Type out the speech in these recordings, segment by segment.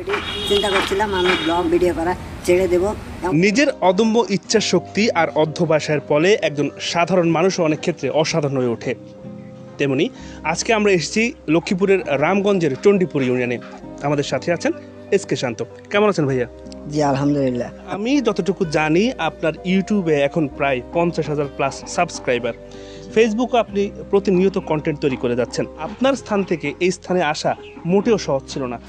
Already চিন্তা করছিলাম আমি ব্লগ ভিডিও করা ছেড়ে দেব। নিজের অদম্য ইচ্ছা শক্তি আর অধ্যবসায়ের ফলে একজন সাধারণ মানুষও অনেক ক্ষেত্রে অসাধারণ হয়ে ওঠে। তেমনি আজকে আমরা এসেছি লক্ষ্মীপুরের রামগঞ্জের চণ্ডীপুর ইউনিয়নে। আমাদের সাথে আছেন এসকে শান্ত। কেমন আছেন ভাইয়া? জি আলহামদুলিল্লাহ। আমি যতটুকু জানি আপনার ইউটিউবে এখন প্রায় 50,000 প্লাস সাবস্ক্রাইবার। ফেসবুকে আপনি প্রতিনিয়ত কন্টেন্ট তৈরি করে যাচ্ছেন। আপনার স্থান থেকে এই স্থানে আসা মোটেও সহজ ছিল না।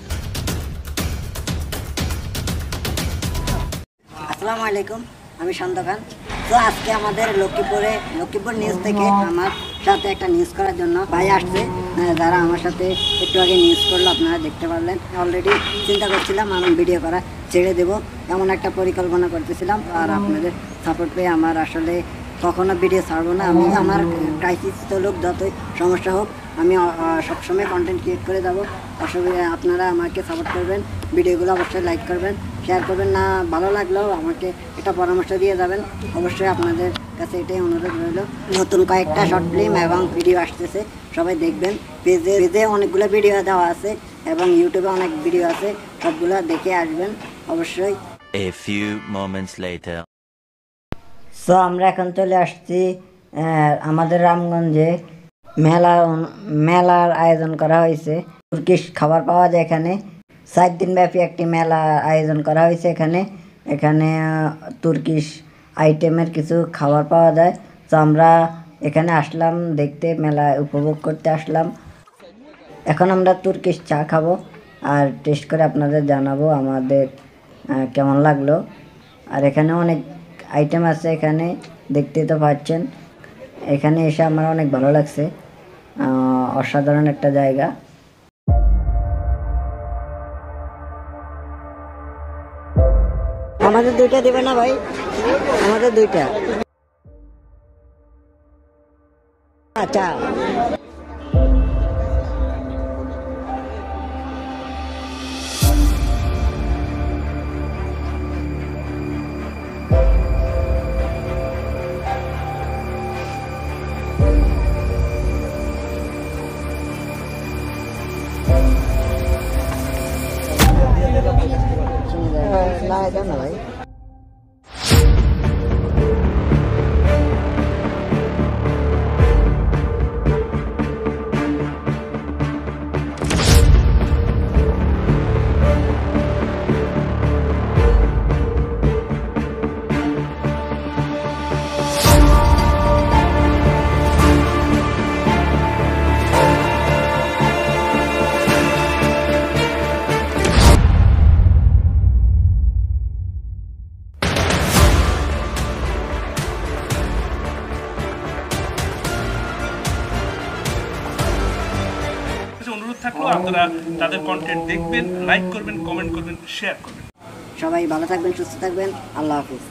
আসসালামু আলাইকুম, আমি শান্ত খান। তো আজকে আমাদের লক্ষ্মীপুর নিউজ থেকে আমার সাথে একটা নিউজ করার জন্য ভাই আসছে, যারা আমার সাথে একটু আগে নিউজ করলো আপনারা দেখতে পারলেন। অলরেডি চিন্তা করছিলাম আমি ভিডিও করা ছেড়ে দেব, এমন একটা পরিকল্পনা করতেছিলাম। আর আপনাদের সাপোর্ট পেয়ে আমার আসলে কখনো ভিডিও ছাড়বো না। আমি আমার ক্রাইসিস চলুক, যতই সমস্যা হোক, আমি সবসময় কন্টেন্ট ক্রিয়েট করে যাবো। অসুবিধা আপনারা আমাকে সাপোর্ট করবেন, ভিডিওগুলো অবশ্যই লাইক করবেন, শেয়ার করবেন। না ভালো লাগলেও আমাকে একটা পরামর্শ দিয়ে যাবেন। অবশ্যই আপনাদের কাছে এটাই অনুরোধ রইল। নতুন কয়েকটা শর্ট ফিল্ম এবং ভিডিও আসতেছে, সবাই দেখবেন। পেজে অনেকগুলো ভিডিও দেওয়া আছে এবং ইউটিউবে অনেক ভিডিও আছে, সবগুলো দেখে আসবেন অবশ্যই। A few moments later. So আমরা এখন চলে আসছি আমাদের রামগঞ্জে মেলার আয়োজন করা হয়েছে। তুর্কিশ খাবার পাওয়া যায় এখানে। 7 দিন ব্যাপী একটি মেলা আয়োজন করা হয়েছে এখানে তুর্কিশ আইটেমের কিছু খাবার পাওয়া যায়। তো আমরা এখানে আসলাম দেখতে, মেলা উপভোগ করতে আসলাম। এখন আমরা তুর্কিশ চা খাবো আর টেস্ট করে আপনাদের জানাবো আমাদের কেমন লাগলো। আর এখানে অনেক আইটেম আছে, এখানে দেখতে তো পাচ্ছেন। এখানে এসে আমার অনেক ভালো লাগছে, অসাধারণ একটা জায়গা। আমাদের 2টা দেবে না ভাই? আমাদের 2টা। আচ্ছা না ভাই। অনুরোধ থাকলো আপনারা তাদের কন্টেন্ট দেখবেন, লাইক করবেন, কমেন্ট করবেন, শেয়ার করবেন। সবাই ভালো থাকবেন, সুস্থ থাকবেন। আল্লাহ হাফিজ।